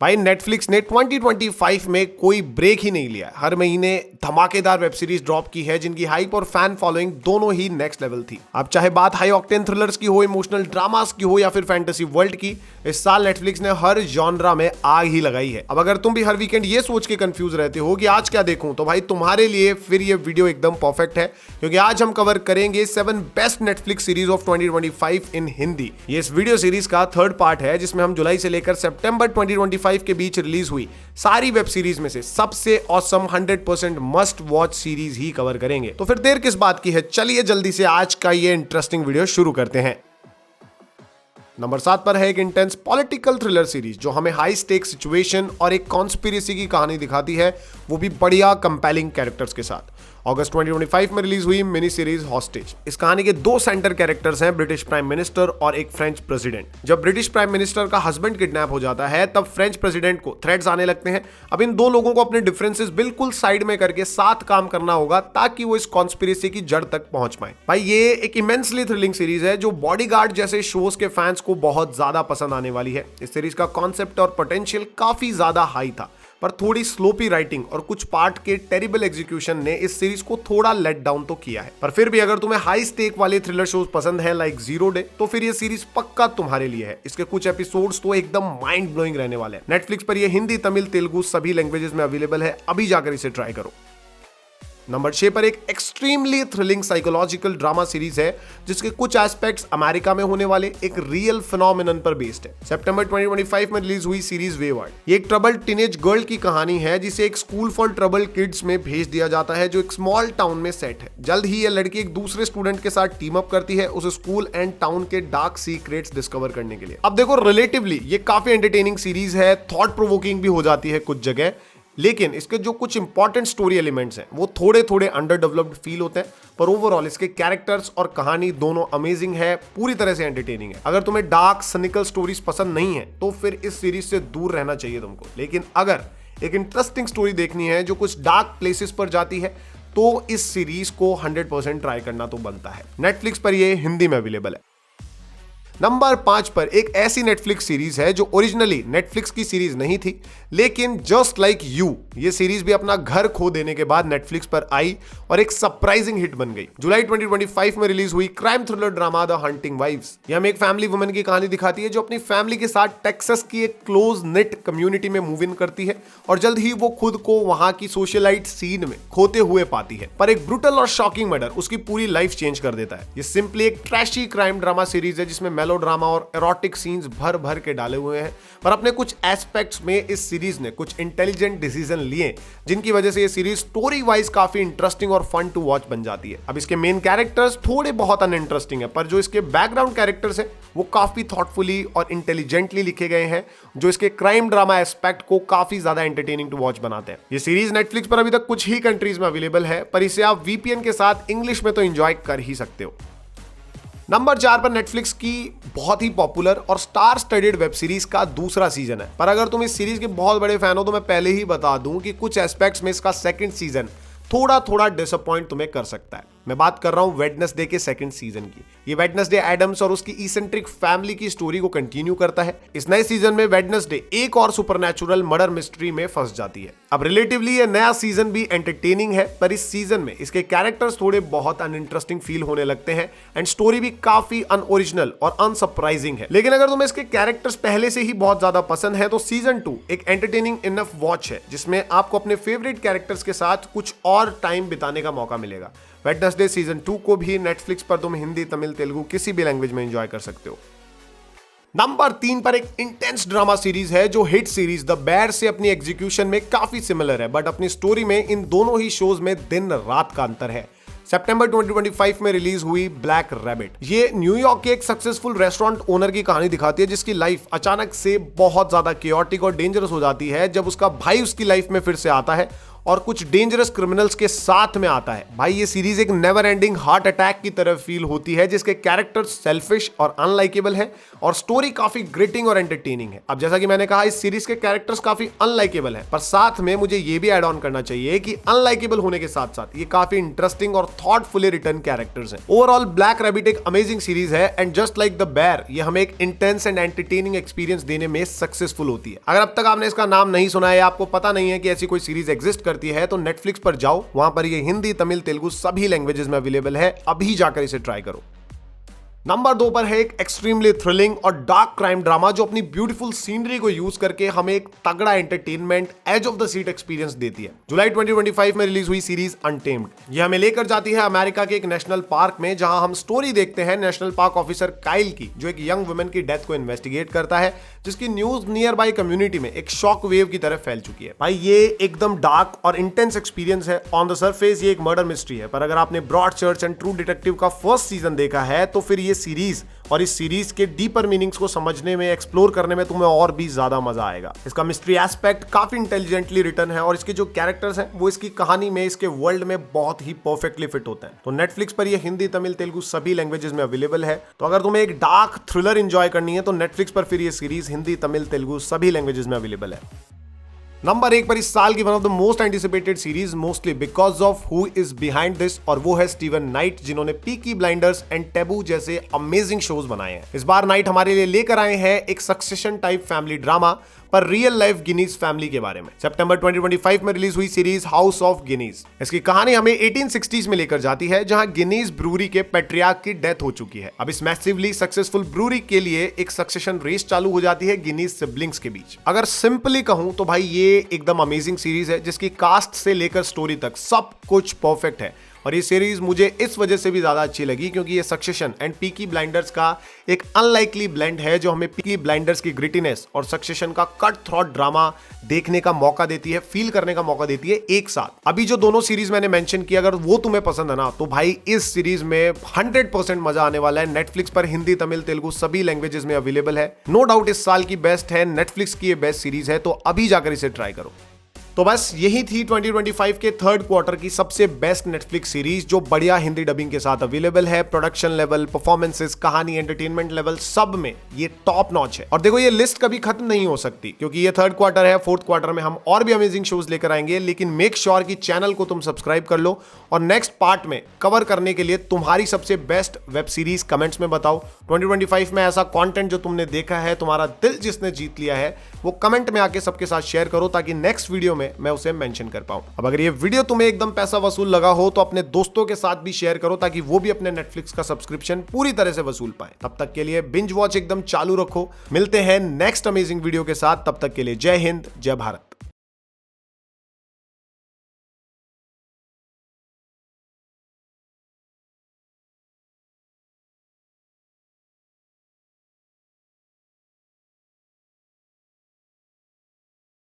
भाई नेटफ्लिक्स ने 2025 में कोई ब्रेक ही नहीं लिया। हर महीने धमाकेदार वेब सीरीज ड्रॉप की है जिनकी हाइप और फैन फॉलोइंग दोनों ही नेक्स्ट लेवल थी। अब चाहे बात हाई ऑक्टेन थ्रिलर्स की हो, इमोशनल ड्रामास की हो या फिर फैंटेसी वर्ल्ड की, इस साल नेटफ्लिक्स ने हर जॉनरा में आग ही लगाई है। अब अगर तुम भी हर वीकेंड ये सोच के कंफ्यूज रहते हो कि आज क्या देखूं, तो भाई तुम्हारे लिए फिर ये वीडियो एकदम परफेक्ट है, क्योंकि आज हम कवर करेंगे 7 बेस्ट नेटफ्लिक्स सीरीज ऑफ 2025 इन हिंदी। ये इस वीडियो सीरीज का थर्ड पार्ट है जिसमें हम जुलाई से लेकर सितंबर 2025 के बीच रिलीज हुई सारी वेब सीरीज में से सबसे ऑसम 100% मस्ट वॉच सीरीज ही कवर करेंगे। तो फिर देर किस बात की है, चलिए जल्दी से आज का ये इंटरेस्टिंग वीडियो शुरू करते हैं। नंबर 7 पर है एक इंटेंस पॉलिटिकल थ्रिलर सीरीज जो हमें हाई स्टेक सिचुएशन और एक कॉन्स्पिरेसी की कहानी दिखाती है, वो भी बढ़िया कंपेलिंग कैरेक्टर्स के साथ। अगस्त 2025 में रिलीज हुई मिनी सीरीज हॉस्टेज। इस कहानी के दो सेंटर कैरेक्टर्स हैं, ब्रिटिश प्राइम मिनिस्टर और एक फ्रेंच प्रेसिडेंट। जब ब्रिटिश प्राइम मिनिस्टर का हस्बैंड किडनैप हो जाता है तब फ्रेंच प्रेसिडेंट को थ्रेट्स आने लगते हैं। अब इन दो लोगों को अपने डिफरेंसेस बिल्कुल साइड में करके साथ काम करना होगा ताकि वो इस कॉन्स्पिरेसी की जड़ तक पहुंच पाए। भाई ये एक इमेंसली थ्रिलिंग सीरीज है जो बॉडीगार्ड जैसे शोज के फैंस को बहुत ज्यादा पसंद आने वाली है। इस सीरीज का कॉन्सेप्ट और पोटेंशियल काफी ज्यादा हाई था, पर थोड़ी स्लोपी राइटिंग और कुछ पार्ट के टेरिबल एग्जीक्यूशन ने इस सीरीज को थोड़ा लेट डाउन तो किया है। पर फिर भी अगर तुम्हें हाई स्टेक वाले थ्रिलर शोज पसंद है लाइक जीरो डे, तो फिर ये सीरीज पक्का तुम्हारे लिए है। इसके कुछ एपिसोड्स तो एकदम माइंड ब्लोइंग रहने वाले हैं। नेटफ्लिक्स पर ये हिंदी, तमिल, तेलुगु सभी लैंग्वेजेस में अवेलेबल है। अभी जाकर इसे ट्राई करो। नंबर 6 पर एक extremely thrilling psychological drama series है जिसके कुछ एस्पेक्ट्स अमेरिका में होने वाले एक रियल फिनोमेनन पर बेस्ड है। सितंबर 2025 में रिलीज हुई सीरीज वेवर्ड। ये एक ट्रबल्ड टीनेज गर्ल की कहानी है जिसे एक स्कूल फॉर ट्रबल्ड किड्स में भेज दिया जाता है जो एक स्मॉल टाउन में सेट है। जल्द ही यह लड़की एक दूसरे स्टूडेंट के साथ टीम अप करती है उस स्कूल एंड टाउन के डार्क सीक्रेट्स डिस्कवर करने के लिए। अब देखो, रिलेटिवली ये काफी एंटरटेनिंग सीरीज है, थॉट प्रोवोकिंग भी हो जाती है कुछ जगह, लेकिन इसके जो कुछ इंपॉर्टेंट स्टोरी एलिमेंट्स हैं वो थोड़े थोड़े अंडर डेवलप्ड फील होते हैं। पर ओवरऑल इसके कैरेक्टर्स और कहानी दोनों अमेजिंग है, पूरी तरह से एंटरटेनिंग है। अगर तुम्हें डार्क सिनिकल स्टोरीज पसंद नहीं है तो फिर इस सीरीज से दूर रहना चाहिए तुमको। लेकिन अगर एक इंटरेस्टिंग स्टोरी देखनी है जो कुछ डार्क प्लेसेस पर जाती है तो इस सीरीज को 100% ट्राई करना तो बनता है। नेटफ्लिक्स पर यह हिंदी में अवेलेबल है। नंबर 5 पर एक ऐसी नेटफ्लिक्स सीरीज है जो ओरिजिनली नेटफ्लिक्स की सीरीज नहीं थी, लेकिन जस्ट लाइक यू ये सीरीज भी अपना घर खो देने के बाद नेटफ्लिक्स पर आई और एक सरप्राइजिंग हिट बन गई। जुलाई 2025 में रिलीज हुई crime thriller drama the hunting wives. ये हमें एक फैमिली वुमन की कहानी दिखाती है जो अपनी फैमिली के साथ टेक्सास की एक क्लोज निट कम्युनिटी में मूव इन करती है और जल्द ही वो खुद को वहां की सोशलाइट सीन में खोते हुए पाती है। पर एक ब्रूटल और शॉकिंग मर्डर उसकी पूरी लाइफ चेंज कर देता है। ये सिंपली एक ट्रैशी क्राइम ड्रामा सीरीज है जिसमें मेलोड्रामा और एरोटिक सीन्स भर भर के डाले हुए हैं, पर अपने कुछ एस्पेक्ट्स में इस सीरीज ने कुछ इंटेलिजेंट डिसीजन लिए जिनकी वजह से ये सीरीज स्टोरी वाइज काफी इंटरेस्टिंग और फन टू वॉच बन जाती है। अब इसके मेन कैरेक्टर्स थोड़े बहुत अनइंटरेस्टिंग है, पर जो इसके बैकग्राउंड कैरेक्टर्स हैं वो काफी थॉटफुली और इंटेलिजेंटली लिखे गए हैं जो इसके क्राइम ड्रामा एस्पेक्ट को काफी ज्यादा एंटरटेनिंग टू वॉच बनाते हैं। ये सीरीज नेटफ्लिक्स पर अभी तक कुछ ही कंट्रीज में अवेलेबल है, पर इसे आप वीपीएन के साथ इंग्लिश में तो एंजॉय कर ही सकते हो। नंबर 4 पर नेटफ्लिक्स की बहुत ही पॉपुलर और स्टार स्टडीड वेब सीरीज का दूसरा सीजन है। पर अगर तुम इस सीरीज के बहुत बड़े फैन हो तो मैं पहले ही बता दूं कि कुछ एस्पेक्ट्स में इसका सेकंड सीजन थोड़ा थोड़ा डिसअपॉइंट तुम्हें कर सकता है। मैं बात कर रहा हूं वेडनेसडे के सेकंड सीजन की। ये वेडनेसडे एडम्स और उसकी इसेंट्रिक फैमिली की स्टोरी को कंटिन्यू करता है। इस नए सीजन में वेडनेसडे एक और सुपरनैचुरल मर्डर मिस्ट्री में फंस जाती है। अब रिलेटिवली ये नया सीजन भी एंटरटेनिंग है, पर इस सीजन में इसके कैरेक्टर्स थोड़े बहुत अनइंटरेस्टिंग फील होने लगते हैं एंड स्टोरी भी काफी अनओरिजिनल और अनसरप्राइजिंग है। लेकिन अगर तुम्हें इसके कैरेक्टर्स पहले से ही बहुत ज्यादा पसंद है तो सीजन 2 एक एंटरटेनिंग इनफ वॉच है जिसमें आपको अपने फेवरेट कैरेक्टर्स के साथ कुछ और टाइम बिताने का मौका मिलेगा। वेडनेसडे सीजन 2 को भी नेटफ्लिक्स पर तुम हिंदी, तमिल, तेलुगु किसी भी लैंग्वेज में एंजॉय कर सकते हो। नंबर 3 पर एक इंटेंस ड्रामा सीरीज है जो हिट सीरीज द बेयर से अपनी एग्जीक्यूशन में काफी सिमिलर है, बट अपनी स्टोरी में इन दोनों ही शोज में दिन रात का अंतर है। सितंबर 2025 में रिलीज हुई ब्लैक रैबिट। ये न्यूयॉर्क के एक सक्सेसफुल रेस्टोरेंट ओनर की कहानी दिखाती है जिसकी लाइफ अचानक से बहुत ज्यादा केओटिक और डेंजरस हो जाती है जब उसका भाई उसकी लाइफ में फिर से आता है और कुछ डेंजरस क्रिमिनल्स के साथ में आता है। भाई ये सीरीज एक नेवर एंडिंग हार्ट अटैक की तरह फील होती है, जिसके कैरेक्टर्स सेल्फिश और अनलाइकेबल है और स्टोरी काफी ग्रिटिंग और एंटरटेनिंग है। अब जैसा कि मैंने कहा, इस सीरीज के कैरेक्टर्स काफी अनलाइकेबल है, पर साथ में मुझे ये भी ऐड ऑन करना चाहिए कि अनलाइकेबल होने के साथ साथ ये काफी इंटरेस्टिंग और थॉटफुली रिटर्न कैरेक्टर्स हैं। ओवरऑल ब्लैक रैबिट एक अमेजिंग सीरीज है and just like the bear ये हमें एक इंटेंस एंड एंटरटेनिंग एक्सपीरियंस देने में सक्सेसफुल होती है। अगर अब तक आपने इसका नाम नहीं सुना है या आपको पता नहीं है कि ऐसी कोई सीरीज एग्जिस्ट करती है, तो नेटफ्लिक्स पर जाओ, वहां पर ये हिंदी, तमिल, तेलुगु सभी लैंग्वेजेस में अवेलेबल है। अभी जाकर इसे ट्राई करो। नंबर 2 पर है एक एक्सट्रीमली थ्रिलिंग और डार्क क्राइम ड्रामा जो अपनी ब्यूटीफुल सीनरी को यूज करके हमें एक तगड़ा entertainment, edge of the seat experience देती है। जुलाई 2025 में रिलीज हुई सीरीज अनटेम्ड ये हमें लेकर जाती है अमेरिका के एक नेशनल पार्क में, जहां हम स्टोरी देखते हैं नेशनल पार्क ऑफिसर काइल की, जो एक यंग वुमेन की डेथ को इन्वेस्टिगेट करता है, जिसकी न्यूज नियर बाय कम्युनिटी में एक शॉक वेव की तरह फैल चुकी है। भाई ये एकदम डार्क और इंटेंस एक्सपीरियंस है। ऑन द सरफेस ये एक मर्डर मिस्ट्री है, पर अगर आपने Broadchurch and true detective का फर्स्ट सीजन देखा है, तो फिर ये सीरीज और इस सीरीज के डीपर मीनिंग्स को समझने में, एक्सप्लोर करने में तुम्हें और भी ज्यादा मजा आएगा। इसका मिस्ट्री एस्पेक्ट काफी इंटेलिजेंटली रिटन है और इसके जो कैरेक्टर्स हैं वो इसकी कहानी में, इसके वर्ल्ड में बहुत ही परफेक्टली फिट होते हैं। तो नेटफ्लिक्स पर ये हिंदी, तमिल, तेलुगु सभी लैंग्वेजेस में अवेलेबल है। तो अगर तुम्हें एक डार्क थ्रिलर एंजॉय करनी है तो नेटफ्लिक्स पर फिर ये सीरीज हिंदी, तमिल, तेलुगु सभी लैंग्वेजेस में अवेलेबल है। नंबर 1 पर इस साल की one of the most anticipated series, mostly because of who is behind this, और वो है स्टीवन नाइट, जिन्होंने पीकी ब्लाइंडर्स एंड टैबू जैसे अमेजिंग शोज बनाए हैं। इस बार नाइट हमारे लिए लेकर आए हैं एक सक्सेशन टाइप फैमिली ड्रामा पर रियल लाइफ गिनीज फैमिली के बारे में। सितंबर 2025 में रिलीज हुई सीरीज हाउस ऑफ गिनीज। इसकी कहानी हमें 1860s में लेकर जाती है, जहां गिनीज ब्रूरी के पैट्रियार्क की डेथ हो चुकी है। अब इस मैसिवली सक्सेसफुल ब्रूरी के लिए एक सक्सेशन रेस चालू हो जाती है गिनीज सिबलिंग्स के बीच। अगर सिंपली कहूं तो भाई ये एकदम अमेजिंग सीरीज है, जिसकी कास्ट से लेकर स्टोरी तक सब कुछ परफेक्ट है। और ये सीरीज मुझे इस वजह से भी ज्यादा अच्छी लगी क्योंकि ये सक्सेशन एंड पीकी ब्लाइंडर्स का एक अनलाइकली ब्लेंड है, जो हमें पीकी ब्लाइंडर्स की ग्रिटीनेस और सक्सेशन का कट थ्रॉट ड्रामा देखने का मौका देती है, फील करने का मौका देती है एक साथ। अभी जो दोनों सीरीज मैंने मेंशन किया, अगर वो तुम्हें पसंद है ना, तो भाई इस सीरीज में 100% मजा आने वाला है। नेटफ्लिक्स पर हिंदी, तमिल, तेलुगु सभी लैंग्वेजेस में अवेलेबल है। नो डाउट इस साल की बेस्ट है, नेटफ्लिक्स की ये बेस्ट सीरीज है, तो अभी जाकर इसे ट्राई करो। तो बस यही थी 2025 के थर्ड क्वार्टर की सबसे बेस्ट नेटफ्लिक्स सीरीज, जो बढ़िया हिंदी डबिंग के साथ अवेलेबल है। प्रोडक्शन लेवल, परफॉर्मेंसेस, कहानी, एंटरटेनमेंट लेवल सब में ये टॉप नॉच है। और देखो ये लिस्ट कभी खत्म नहीं हो सकती क्योंकि ये थर्ड क्वार्टर है। फोर्थ क्वार्टर में हम और भी अमेजिंग शोज लेकर आएंगे, लेकिन मेक श्योर कि चैनल को तुम सब्सक्राइब कर लो और नेक्स्ट पार्ट में कवर करने के लिए तुम्हारी सबसे बेस्ट वेब सीरीज कमेंट्स में बताओ। 2025 में ऐसा कंटेंट जो तुमने देखा है, तुम्हारा दिल जिसने जीत लिया है, वो कमेंट में आके सबके साथ शेयर करो ताकि नेक्स्ट वीडियो में मैं उसे मेंशन कर पाऊं। अब अगर ये वीडियो तुम्हें एकदम पैसा वसूल लगा हो तो अपने दोस्तों के साथ भी शेयर करो ताकि वो भी अपने नेटफ्लिक्स का सब्सक्रिप्शन पूरी तरह से वसूल पाए। तब तक के लिए बिंज वॉच एकदम चालू रखो। मिलते हैं नेक्स्ट अमेजिंग वीडियो के साथ। तब तक के लिए जय हिंद, जय भारत।